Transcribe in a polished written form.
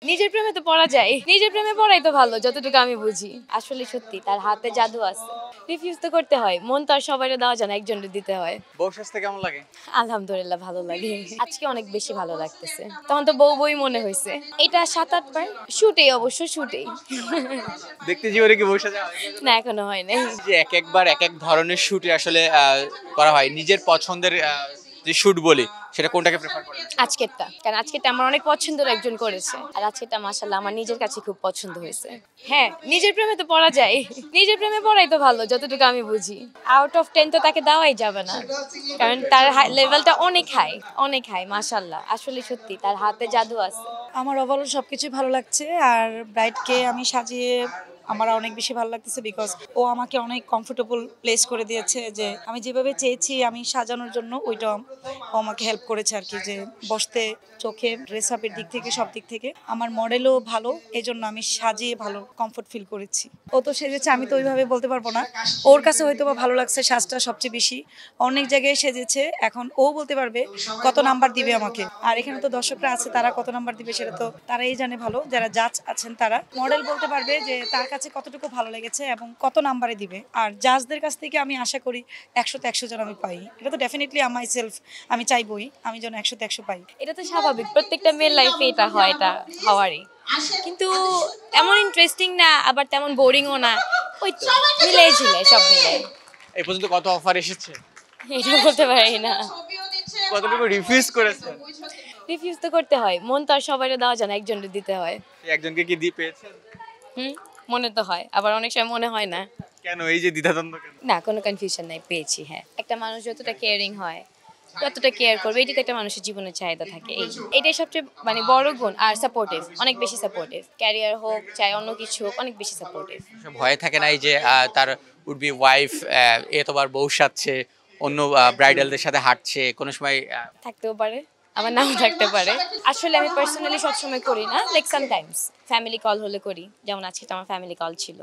নিজের প্রেমে তো পড়া যায়, নিজের প্রেমে পড়াই তো ভালো যতটুকু আমি বুঝি। আসলে সত্যি তার হাতে জাদু আছে। রিফিউজ তো করতে হয়, মন তো আর সবাইকে দেওয়া যায় না, একজনকে দিতে হয়। বউ সাজতে কেমন লাগে? আলহামদুলিল্লাহ ভালো লাগে, আজকে অনেক বেশি ভালো লাগতেছে। তখন তো বউ বই মনে হয়েছে। এটা 7-8 বার শুটেই, অবশ্য শুটেই। দেখতে জীবনে কি বউ সাজা হয়? না, এখনো হয় নাই। যে এক একবার এক এক ধরনের শুটে আসলে করা হয়, নিজের পছন্দের যে শুট বলি সেটা কোনটাকে প্রেফার করেন? আজকেরটা, কারণ আজকেরটা আমার অনেক পছন্দের একজন করেছে, আর আজকেরটা মাশাআল্লাহ আমার নিজের কাছে খুব পছন্দ হয়েছে। হ্যাঁ, নিজের প্রেমে তো পড়া যায়, নিজের প্রেমে পড়াই তো ভালো যতটুকু আমি বুঝি। আউট অফ 10 তো তাকে দেওয়াই যাবে না, কারণ তার লেভেলটা অনেক হাই, অনেক হাই মাশাআল্লাহ। আসলে সত্যি তার হাতে জাদু আছে। আমার ওভারঅল সবকিছুই ভালো লাগছে। আর ব্রাইডকে আমি সাজিয়ে আমার অনেক বেশি ভালো লাগতেছে, বিকজ ও আমাকে অনেক কমফোর্টেবল প্লেস করে দিয়েছে। যে আমি যেভাবে চেয়েছি আমি সাজানোর জন্য, ওইটা ও আমাকে হেল্প করেছে আর কি, যে বসতে, চোখে, ড্রেস আপের দিক থেকে, সব দিক থেকে আমার মডেলও ভালো, এই জন্য আমি সাজিয়ে ভালো কমফোর্ট ফিল করেছি। ও তো সেজেছে, আমি তো ওইভাবে বলতে পারবো না, ওর কাছে হয়তো বা ভালো লাগছে সাজটা সবচেয়ে বেশি। অনেক জায়গায় সেজেছে, এখন ও বলতে পারবে কত নাম্বার দিবে আমাকে। আর এখানে তো দর্শকরা আছে, তারা কত নাম্বার দিবে সেটা তো তারাই জানে ভালো, যারা জাজ আছেন তারা। মডেল বলতে পারবে যে তার কাছে কতটুকু ভালো লেগেছে এবং কত নাম্বারে দিবে। আর জাজদের কাছ থেকে আমি আশা করি 100-তে 100 যেন আমি পাই। এটা তো ডেফিনেটলি মাই সেলফ, আমি চাইবই আমি যেন 100-তে 100 পাই। এটা তো স্বাভাবিক, প্রত্যেকটা মেয়ের লাইফে এটা হয়, এটা হওয়ারই। কিন্তু এমন ইন্টারেস্টিং না, আবার তেমন বোরিংও না, ওই তো মিলাই ঝিলে সব মিলে। এই পর্যন্ত কত অফার এসেছে? এটা বলতে পারি না। কতটুকু রিফিউজ করেছেন? রিফিউজ তো করতে হয়, মন তো আর সবাইকে দেওয়া যায় না, একজনকে দিতে হয়। এই একজনকে কি দিয়ে পেয়েছেন? মনে তো হয়, আবার অনেক সময় মনে হয় না। কেন এই যে দ্বিধাদ্বন্দ্ব কেন? না, কোনো কনফিউশন নাই, পেয়েছি। হ্যাঁ, একটা মানুষ যতটা কেয়ারিং হয়, যতটা কেয়ার করবে, এটাই তো একটা মানুষের জীবনের চাহিদা থাকে। এটাই সবচেয়ে বড় গুণ। আর সাপোর্টিভ, অনেক বেশি সাপোর্টিভ। ক্যারিয়ার হোক চাই অন্য কিছু হোক, অনেক বেশি সাপোর্টিভ। ভয়ে থাকে না এই যে তার উড বি ওয়াইফ এতবার বউ সাজছে, অন্য ব্রাইডালদের সাথে হাঁটছে, কোনো সময় থাকতেও পারে, আমার নাও থাকতে পারে। আসলে আমি পার্সোনালি সবসময় করি না, লাইক সামটাইমস ফ্যামিলি কল হলে করি, যেমন আজকে তো আমার ফ্যামিলি কল ছিল।